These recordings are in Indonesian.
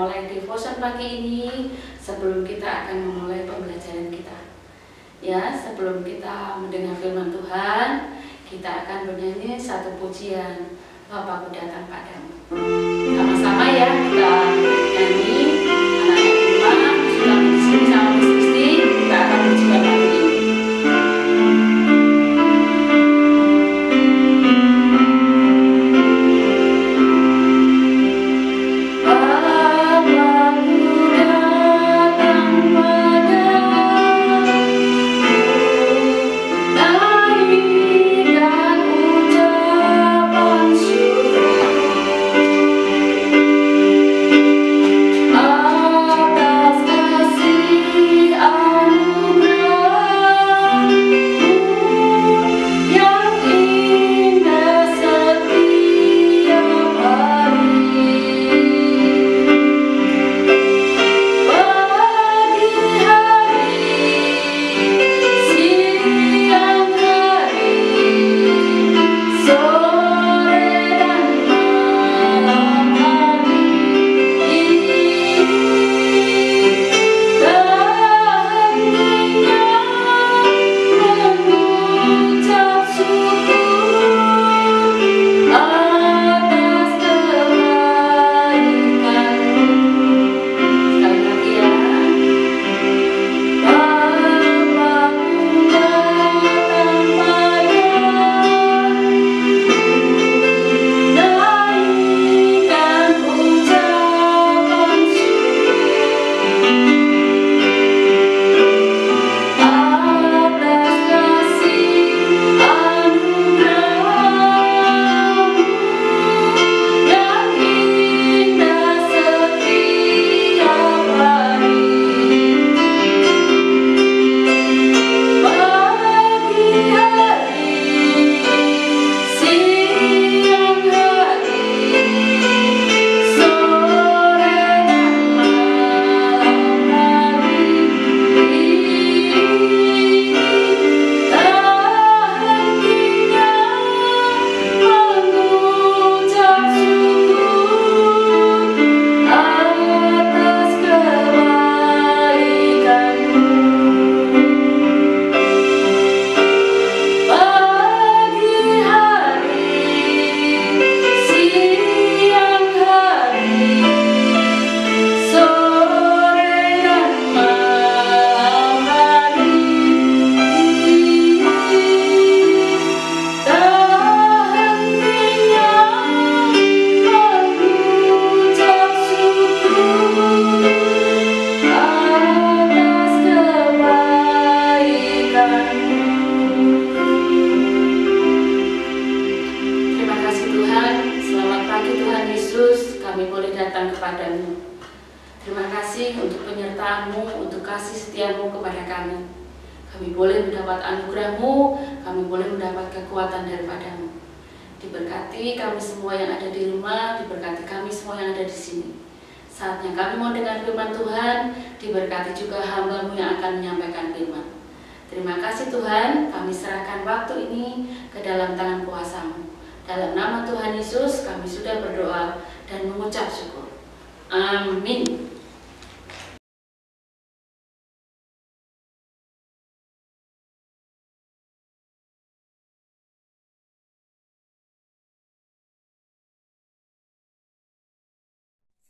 mulai devotion pagi ini sebelum kita akan memulai pembelajaran kita. Ya, sebelum kita mendengar firman Tuhan, kita akan bernyanyi satu pujian, Bapakku datang padamu. Sama-sama ya, kita nyanyi. Anak-anak di rumah sudah di sini sama Miss Kristi, kita akan pujikan pagi ini.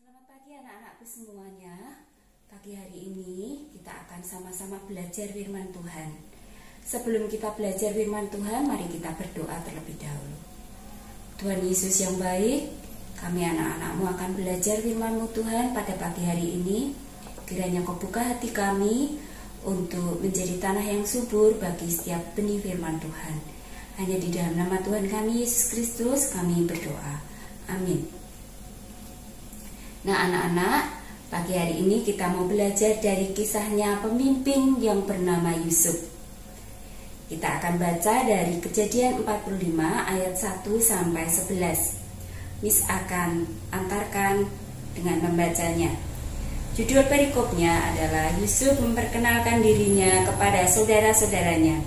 Selamat pagi anak-anakku semuanya. Pagi hari ini kita akan sama-sama belajar firman Tuhan. Sebelum kita belajar firman Tuhan, mari kita berdoa terlebih dahulu. Tuhan Yesus yang baik, kami anak-anakmu akan belajar firman-Mu Tuhan pada pagi hari ini. Kiranya Kau buka hati kami untuk menjadi tanah yang subur bagi setiap benih firman Tuhan. Hanya di dalam nama Tuhan kami Yesus Kristus kami berdoa. Amin. Nah anak-anak, pagi hari ini kita mau belajar dari kisahnya pemimpin yang bernama Yusuf. Kita akan baca dari Kejadian 45 ayat 1 sampai 11. Miss akan antarkan dengan membacanya. Judul perikopnya adalah Yusuf memperkenalkan dirinya kepada saudara-saudaranya.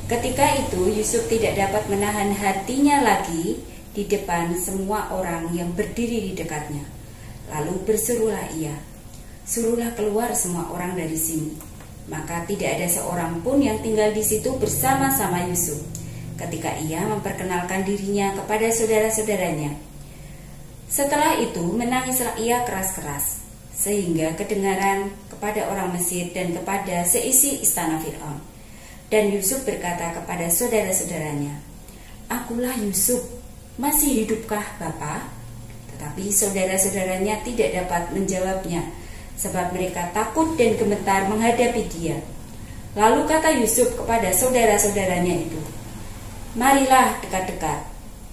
Ketika itu Yusuf tidak dapat menahan hatinya lagi di depan semua orang yang berdiri di dekatnya. Lalu berserulah ia, "Suruhlah keluar semua orang dari sini." Maka tidak ada seorang pun yang tinggal di situ bersama-sama Yusuf ketika ia memperkenalkan dirinya kepada saudara-saudaranya. Setelah itu menangislah ia keras-keras, sehingga kedengaran kepada orang Mesir dan kepada seisi istana Fir'aun. Dan Yusuf berkata kepada saudara-saudaranya, "Akulah Yusuf, masih hidupkah Bapa?" Tetapi saudara-saudaranya tidak dapat menjawabnya, sebab mereka takut dan gemetar menghadapi dia. Lalu kata Yusuf kepada saudara-saudaranya itu, "Marilah dekat-dekat."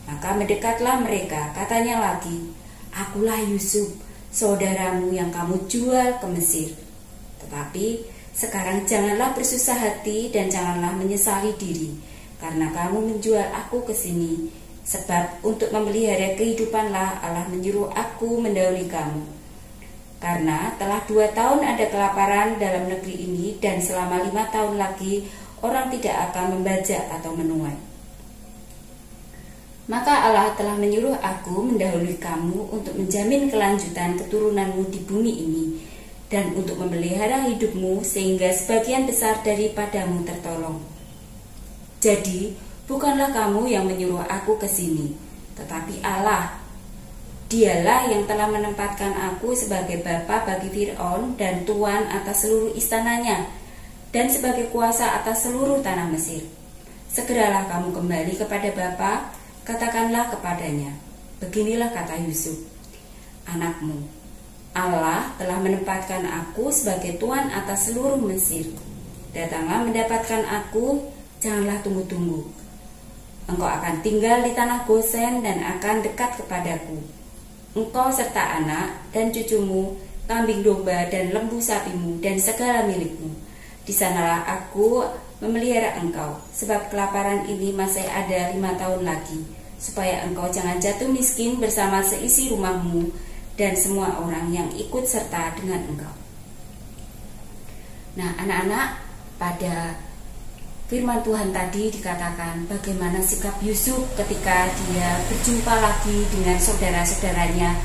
Maka mendekatlah mereka, katanya lagi, "Akulah Yusuf, saudaramu yang kamu jual ke Mesir. Tetapi sekarang janganlah bersusah hati dan janganlah menyesali diri, karena kamu menjual aku ke sini, sebab untuk memelihara kehidupanlah Allah menyuruh aku mendahului kamu. Karena telah 2 tahun ada kelaparan dalam negeri ini, dan selama 5 tahun lagi orang tidak akan membajak atau menuai. Maka Allah telah menyuruh aku mendahului kamu untuk menjamin kelanjutan keturunanmu di bumi ini, dan untuk memelihara hidupmu sehingga sebagian besar daripadamu tertolong. Jadi, bukanlah kamu yang menyuruh aku ke sini, tetapi Allah. Dialah yang telah menempatkan aku sebagai bapa bagi Fir'aun dan tuan atas seluruh istananya, dan sebagai kuasa atas seluruh tanah Mesir. Segeralah kamu kembali kepada Bapa, katakanlah kepadanya, beginilah kata Yusuf, anakmu, Allah telah menempatkan aku sebagai tuan atas seluruh Mesir. Datanglah mendapatkan aku, janganlah tunggu-tunggu. Engkau akan tinggal di tanah Gosen dan akan dekat kepadaku. Engkau serta anak dan cucumu, kambing domba dan lembu sapimu dan segala milikmu. Di sanalah aku memelihara engkau, sebab kelaparan ini masih ada 5 tahun lagi, supaya engkau jangan jatuh miskin bersama seisi rumahmu dan semua orang yang ikut serta dengan engkau. Nah, anak-anak, pada firman Tuhan tadi dikatakan bagaimana sikap Yusuf ketika dia berjumpa lagi dengan saudara-saudaranya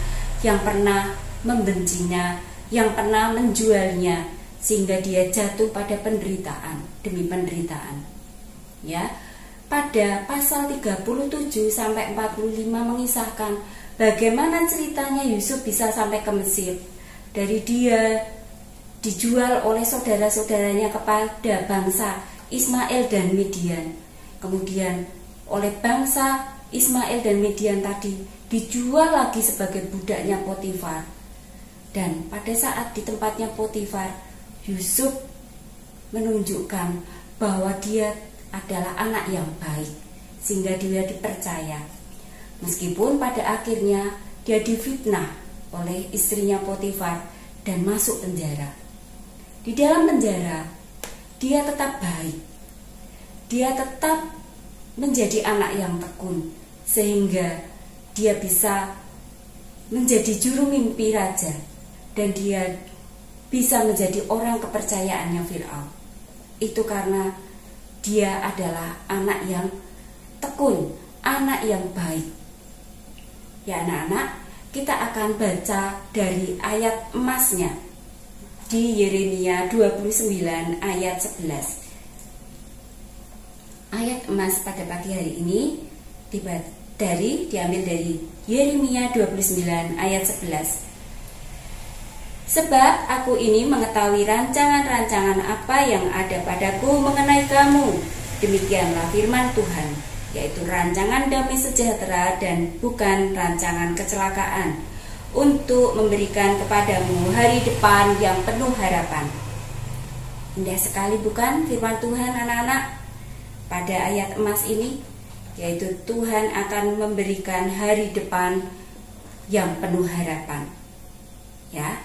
yang pernah membencinya, yang pernah menjualnya, sehingga dia jatuh pada penderitaan demi penderitaan. Ya, pada pasal 37 sampai 45 mengisahkan bagaimana ceritanya Yusuf bisa sampai ke Mesir. Dari dia dijual oleh saudara-saudaranya kepada bangsa Ismail dan Midian. Kemudian oleh bangsa Ismail dan Midian tadi dijual lagi sebagai budaknya Potifar. Dan pada saat di tempatnya Potifar, Yusuf menunjukkan bahwa dia adalah anak yang baik, sehingga dia dipercaya. Meskipun pada akhirnya dia difitnah oleh istrinya Potifar dan masuk penjara. Di dalam penjara dia tetap baik. Dia tetap menjadi anak yang tekun, sehingga dia bisa menjadi juru mimpi raja, dan dia bisa menjadi orang kepercayaannya Fir'aun. Itu karena dia adalah anak yang tekun, anak yang baik. Ya anak-anak, kita akan baca dari ayat emasnya di Yeremia 29 ayat 11. Ayat emas pada pagi hari ini diambil dari Yeremia 29 ayat 11. Sebab aku ini mengetahui rancangan-rancangan apa yang ada padaku mengenai kamu. Demikianlah firman Tuhan, yaitu rancangan damai sejahtera dan bukan rancangan kecelakaan, untuk memberikan kepadamu hari depan yang penuh harapan. Indah sekali bukan firman Tuhan anak-anak? Pada ayat emas ini, yaitu Tuhan akan memberikan hari depan yang penuh harapan. Ya.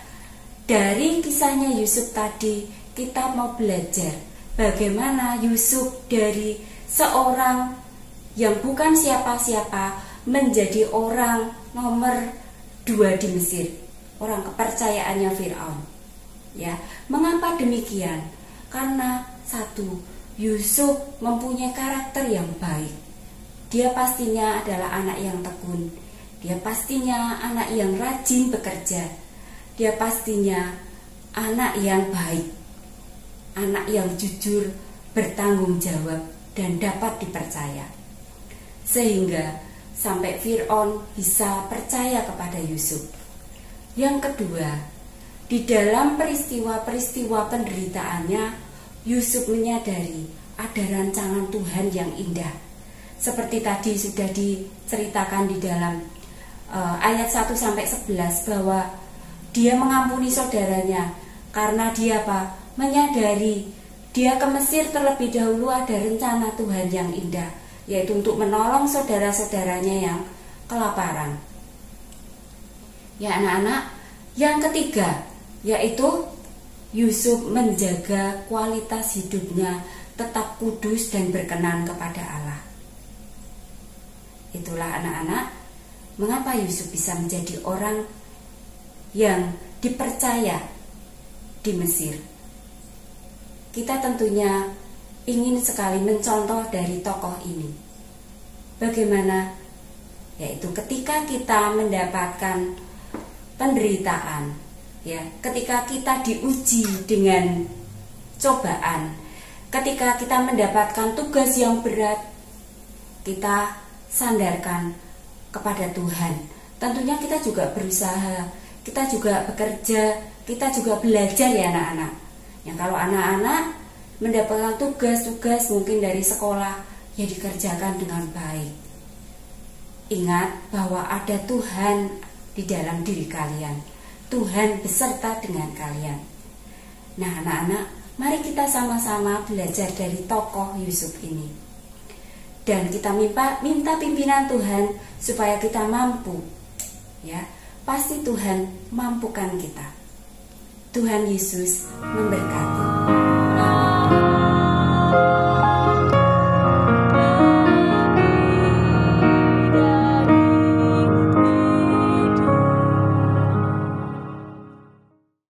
Dari kisahnya Yusuf tadi, kita mau belajar bagaimana Yusuf dari seorang yang bukan siapa-siapa menjadi orang nomor 2 di Mesir, orang kepercayaannya Fir'aun. Ya, mengapa demikian? Karena satu, Yusuf mempunyai karakter yang baik. Dia pastinya adalah anak yang tekun. Dia pastinya anak yang rajin bekerja. Dia pastinya anak yang baik, anak yang jujur, bertanggung jawab, dan dapat dipercaya. Sehingga sampai Fir'aun bisa percaya kepada Yusuf. Yang kedua, di dalam peristiwa-peristiwa penderitaannya, Yusuf menyadari ada rancangan Tuhan yang indah. Seperti tadi sudah diceritakan di dalam ayat 1-11 bahwa dia mengampuni saudaranya karena dia menyadari dia ke Mesir terlebih dahulu ada rencana Tuhan yang indah, yaitu untuk menolong saudara-saudaranya yang kelaparan. Ya anak-anak, yang ketiga yaitu Yusuf menjaga kualitas hidupnya tetap kudus dan berkenan kepada Allah. Itulah anak-anak, mengapa Yusuf bisa menjadi orang yang dipercaya di Mesir. Kita tentunya ingin sekali mencontoh dari tokoh ini. Bagaimana? Yaitu ketika kita mendapatkan penderitaan, ya, ketika kita diuji dengan cobaan, ketika kita mendapatkan tugas yang berat, kita sandarkan kepada Tuhan. Tentunya kita juga berusaha, kita juga bekerja, kita juga belajar ya anak-anak. Yang kalau anak-anak mendapatkan tugas-tugas mungkin dari sekolah, ya dikerjakan dengan baik. Ingat bahwa ada Tuhan di dalam diri kalian. Tuhan beserta dengan kalian. Nah anak-anak, mari kita sama-sama belajar dari tokoh Yusuf ini. Dan kita minta pimpinan Tuhan supaya kita mampu. Ya, pasti Tuhan mampukan kita. Tuhan Yesus memberkati.